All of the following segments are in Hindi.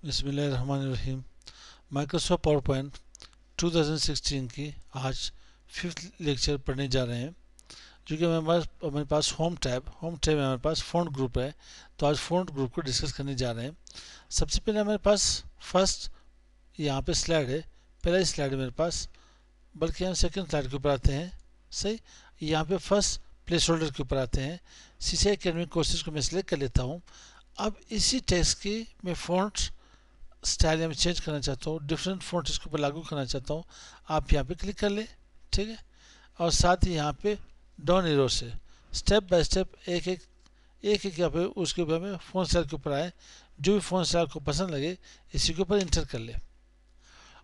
बिस्मिल्लाहिर्रहमानिर्रहीम। माइक्रोसॉफ्ट पावर पॉइंट 2016 की आज 5th लेक्चर पढ़ने जा रहे हैं। जो कि हमारे पास होम टैब में हमारे पास फ़ॉन्ट ग्रुप है। तो आज फ़ॉन्ट ग्रुप को डिस्कस करने जा रहे हैं। सबसे पहले हमारे पास फर्स्ट यहाँ पे स्लाइड है। पहला स्लाइड है मेरे पास, बल्कि हम सेकंड स्लाइड के ऊपर आते हैं। सही, यहाँ पे फर्स्ट प्लेस होल्डर के ऊपर आते हैं। सीसीआई एकेडमिक कोर्सेज को मैं सिलेक्ट कर लेता हूँ। अब इसी टेक्स्ट की मैं फ़ॉन्ट स्टाइल में चेंज करना चाहता हूँ, डिफरेंट फ़ॉन्ट इसके ऊपर लागू करना चाहता हूँ। आप यहाँ पे क्लिक कर ले, ठीक है। और साथ ही यहाँ पे डाउन एरो से स्टेप बाय स्टेप एक यहाँ पे उसके ऊपर में फ़ॉन्ट स्टाइल के ऊपर आए। जो भी फ़ॉन्ट स्टाइल को पसंद लगे इसी के ऊपर इंटर कर ले।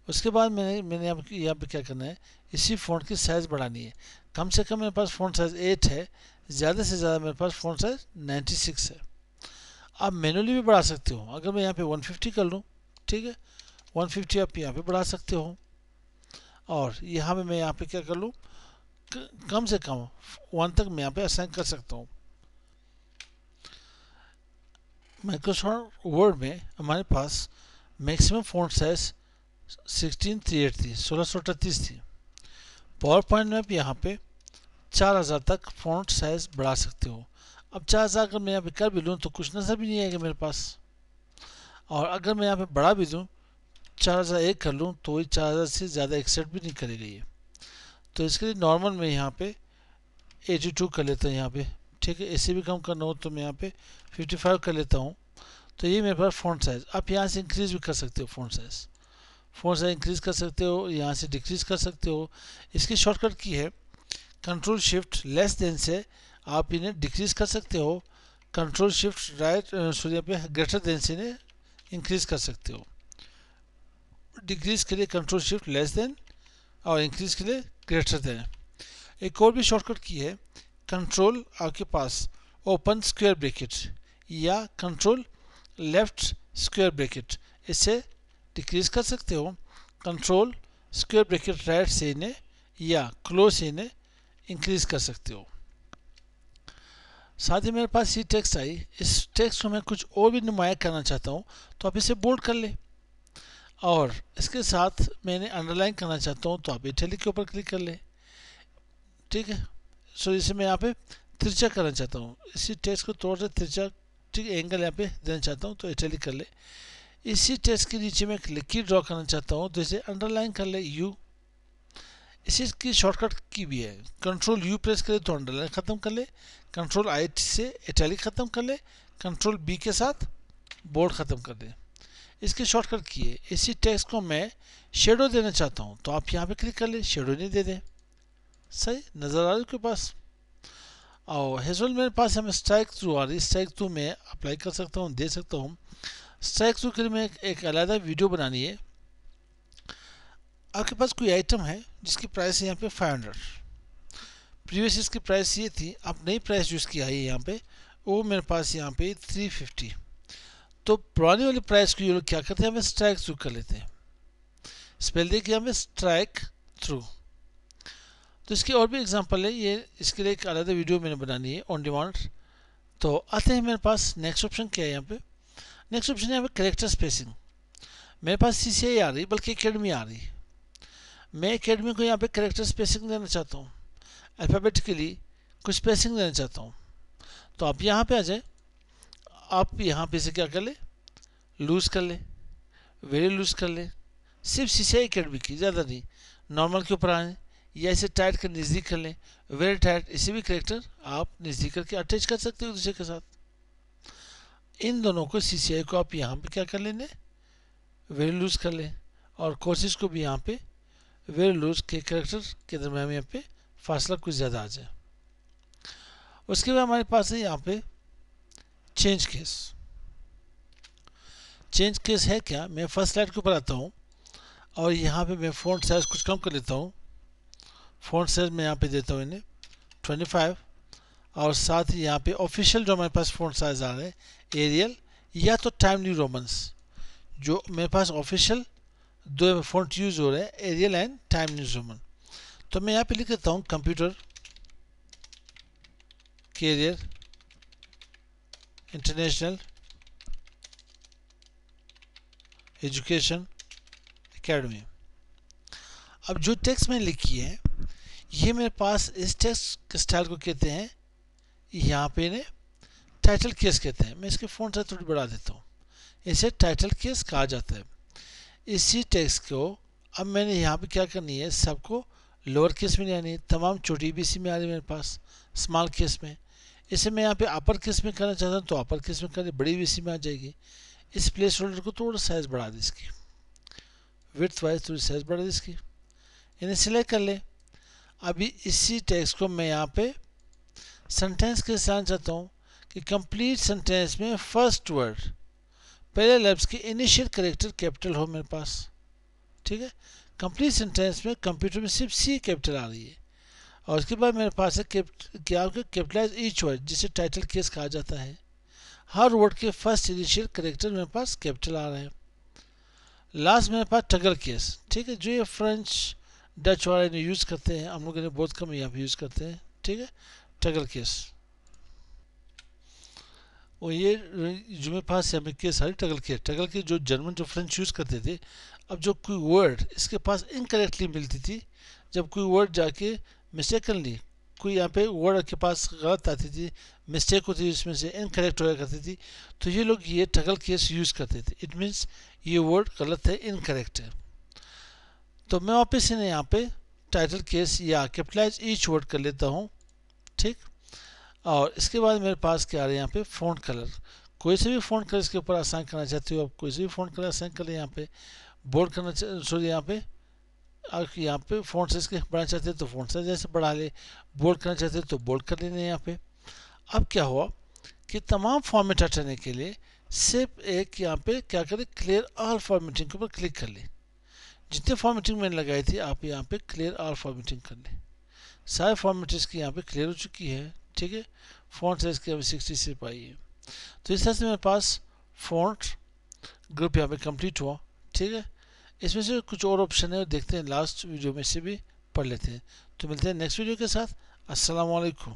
उसके बाद मैंने यहाँ पे क्या करना है, इसी फ़ॉन्ट की साइज़ बढ़ानी है। कम से कम मेरे पास फ़ॉन्ट साइज़ 8 है, ज़्यादा से ज़्यादा मेरे पास फ़ॉन्ट साइज़ 96 है। आप मैनुअली भी बढ़ा सकते हो। अगर मैं यहाँ पे 150 कर लूँ, ठीक है, 150 आप यहाँ पे बढ़ा सकते हो। और यहाँ पे मैं यहाँ पे क्या कर लूँ, कम से कम 1 तक मैं यहाँ पे असाइन कर सकता हूँ। माइक्रोसॉफ्ट वर्ड में हमारे पास मैक्सिमम फ़ॉन्ट साइज 1638 थी, 1638 थी। पावर पॉइंट में आप यहाँ पे 4000 तक फ़ॉन्ट साइज बढ़ा सकते हो। अब 4000 अगर मैं यहाँ पे कर भी लूँ तो कुछ नज़र भी नहीं आएगा मेरे पास। और अगर मैं यहाँ पे बढ़ा भी दूँ, 4001 कर लूँ, तो ये 4000 से ज़्यादा एक्सेप्ट भी नहीं करेगा ये। तो इसके लिए नॉर्मल में यहाँ पे 82 कर लेता हूँ यहाँ पे, ठीक है। इससे भी कम करना हो तो मैं यहाँ पे 55 कर लेता हूँ। तो ये मेरे पास फ़ॉन्ट साइज़। आप यहाँ से इंक्रीज़ भी कर सकते हो फ़ॉन्ट साइज़ इंक्रीज़ कर सकते हो, यहाँ से डिक्रीज़ कर सकते हो। इसकी शॉर्टकट की है कंट्रोल शिफ्ट लेस देन से आप इन्हें डिक्रीज़ कर सकते हो। कंट्रोल शिफ्ट राइट यहाँ पे ग्रेटर देन से इन्हें इंक्रीज़ कर सकते हो। डिक्रीज़ के लिए कंट्रोल शिफ्ट लेस देन और इंक्रीज़ के लिए ग्रेटर देन। एक और भी शॉर्टकट की है, कंट्रोल आपके पास ओपन स्क्वायर ब्रैकेट या कंट्रोल लेफ्ट स्क्वायर ब्रैकेट, इससे डिक्रीज कर सकते हो। कंट्रोल स्क्वायर ब्रैकेट राइट से इन्हें या क्लोज से इन्हें इंक्रीज कर सकते हो। साथ ही मेरे पास ये टेक्स्ट आई, इस टेक्स्ट को मैं कुछ और भी नुमाया करना चाहता हूँ, तो आप इसे बोल्ड कर ले। और इसके साथ मैंने अंडरलाइन करना चाहता हूँ, तो आप इटैलिक के ऊपर क्लिक कर ले, ठीक है। सो इसे मैं यहाँ पे तिरछा करना चाहता हूँ, इसी टेक्स्ट को थोड़ा सा तिरछा, ठीक है, एंगल यहाँ पे देना चाहता हूँ, तो इटैलिक कर ले। इसी टेक्स्ट के नीचे मैं की ड्रॉ करना चाहता हूँ, तो इसे अंडरलाइन कर ले, यू। इसी की शॉर्टकट की भी है, कंट्रोल यू प्रेस करे तो अंडरलाइन ख़त्म कर ले, कंट्रोल आई से इटैलिक ख़त्म कर ले, कंट्रोल बी के साथ बोल्ड ख़त्म कर दे। इसकी शॉर्टकट की है। इसी टेक्स्ट को मैं शेडो देना चाहता हूँ, तो आप यहाँ पे क्लिक कर ले, शेडो नहीं दे दें। सही नज़र आ रहा है आपके पास। और हेजल मेरे पास है, मैं स्ट्राइक थ्रू आ रही, स्ट्राइक थ्रू मैं अप्लाई कर सकता हूँ, दे सकता हूँ। स्ट्राइक थ्रू के लिए मैं एक अलग वीडियो बनानी है। आपके पास कोई आइटम है जिसकी प्राइस है यहाँ पे 500, प्रीवियस इसकी प्राइस ये थी, आप नई प्राइस जो इसकी आई है यहाँ पे, वो मेरे पास यहाँ पे 350। तो पुरानी वाली प्राइस को ये लोग क्या करते हैं, हमें स्ट्राइक थ्रू कर लेते हैं। स्पेल देखिए हमें स्ट्राइक थ्रू। तो इसकी और भी एग्जांपल है, ये इसके लिए एक अलग वीडियो मैंने बनानी है ऑन डिमांड। तो आते हैं मेरे पास नेक्स्ट ऑप्शन क्या है यहाँ पे। नेक्स्ट ऑप्शन है यहाँ पे कैरेक्टर स्पेसिंग। मेरे पास सीसीआई आ रही, बल्कि एकेडमी आ रही। मैं एकेडमी को यहाँ पे कैरेक्टर स्पेसिंग देना चाहता हूँ, अल्फ़ाबेटिकली कुछ स्पेसिंग देना चाहता हूँ। तो आप यहाँ पे आ जाए, आप यहाँ पे से क्या कर ले, लूज़ कर ले, वेरी लूज़ कर ले, सिर्फ सीसीआई एकेडमी की, ज़्यादा नहीं। नॉर्मल के ऊपर आए या इसे टाइट कर नज़दीक कर लें, वेरी टाइट, इसे भी करेक्टर आप नज़दीक करके अटैच कर सकते हो दूसरे के साथ। इन दोनों को सीसीआई को आप यहाँ पे क्या कर लेने, वेरी लूज कर लें। और कोर्सेज को भी यहाँ पे वेरी लूज के करेक्टर के दरम्यान यहाँ पे फासला कुछ ज़्यादा आ जाए। उसके बाद हमारे पास है यहाँ पे चेंज केस। चेंज केस है क्या, मैं फर्स्ट स्लाइड के ऊपर आता हूँ और यहाँ पे मैं फ़ॉन्ट साइज कुछ कम कर लेता हूँ। फ़ॉन्ट साइज मैं यहाँ पे देता हूँ इन्हें 25। और साथ ही यहाँ पे ऑफिशियल जो हमारे पास फ़ॉन्ट साइज आ रहे हैं, एरियल या तो टाइम न्यू रोमन्स। जो मेरे पास ऑफिशियल दो फ़ॉन्ट यूज़ हो रहे हैं, Arial and time new roman. तो मैं यहाँ पे लिख देता हूँ computer career international education academy. अब जो टेक्स्ट मैंने लिखी है ये मेरे पास इस टेक्स्ट के स्टाइल को कहते हैं, यहाँ पे इन्हें टाइटल केस कहते हैं। मैं इसके फ़ॉन्ट साइज थोड़ी बढ़ा देता हूँ, इसे टाइटल केस कहा जाता है। इसी टेक्स्ट को अब मैंने यहाँ पे क्या करनी है, सबको लोअर केस में नहीं आनी है, तमाम छोटी बीसी में आ रही है मेरे पास स्मॉल केस में। इसे मैं यहाँ पे अपर केस में करना चाहता हूँ तो अपर केस में करनी, बड़ी बीसी में आ जाएगी। इस प्लेस होल्डर को थोड़ा साइज बढ़ा दें, इसकी विड्थ वाइज थोड़ी साइज बढ़ा दें इसकी, इन्हें सिलेक्ट कर ले। अभी इसी टेक्स्ट को मैं यहाँ पे सेंटेंस के साथ चाहता हूँ कि कंप्लीट सेंटेंस में फर्स्ट वर्ड पहले लफ्ज़ की इनिशियल कैरेक्टर कैपिटल हो मेरे पास। ठीक है, कंप्लीट सेंटेंस में कंप्यूटर में सिर्फ सी कैपिटल आ रही है, और उसके बाद मेरे पास है क्या कैपिटलाइज ईच वर्ड, जिसे टाइटल केस कहा जाता है। हर वर्ड के फर्स्ट इनिशियल कैरेक्टर मेरे पास कैपिटल आ रहे हैं। लास्ट मेरे पास टगल केस। ठीक है, जो ये फ्रेंच डच वाले यूज़ करते हैं, हम लोग इन्हें बहुत कम यहाँ पे यूज़ करते हैं। ठीक है, टगल केस। और ये जो मेरे पास है केस सारी टगल केस जो जर्मन जो फ्रेंच यूज़ करते थे। अब जो कोई वर्ड इसके पास इनकरेक्टली मिलती थी, जब कोई वर्ड जाके मिस्टेकनली कोई यहाँ पे वर्ड के पास गलत आती थी, मिस्टेक होती थी, इसमें से इनकरेक्ट होया करती थी, तो ये लोग ये टगल केस यूज़ करते थे। इट मीन्स ये वर्ड गलत है, इनकरेक्ट है। तो मैं वापस इन्हें यहाँ पे टाइटल केस या कैपिटलाइज ईच वर्ड कर लेता हूँ। ठीक, और इसके बाद मेरे पास क्या आ रहा है यहाँ पे फ़ॉन्ट कलर। कोई से भी फ़ॉन्ट कलर इसके ऊपर असाइन करना चाहते हो आप, कोई से भी फ़ॉन्ट कलर असाइन कर ले। यहाँ पे बोल्ड करना सॉरी यहाँ पे फ़ॉन्ट साइज के बढ़ाना चाहते हैं तो फ़ॉन्ट साइज जैसे बढ़ा ले, बोल्ड करना चाहते हैं तो बोल्ड कर लेने यहाँ पे। अब क्या हुआ कि तमाम फॉर्मेट हटाने के लिए सिर्फ एक यहाँ पे क्या करें, क्लियर ऑल फॉर्मेटिंग के ऊपर क्लिक कर ले। जितने फॉर्मेटिंग मैंने लगाई थी आप यहाँ पे क्लियर ऑल फॉर्मेटिंग कर ले। सारे फॉर्मेटिंग की यहाँ पे क्लियर हो चुकी है। ठीक है, फ़ॉन्ट साइज की अभी 60 पाई है। तो इस तरह से मेरे पास फ़ॉन्ट ग्रुप यहाँ पे कंप्लीट हुआ। ठीक है, इसमें से कुछ और ऑप्शन है, देखते हैं लास्ट वीडियो में से भी पढ़ लेते हैं। तो मिलते हैं नेक्स्ट वीडियो के साथ। अस्सलाम वालेकुम।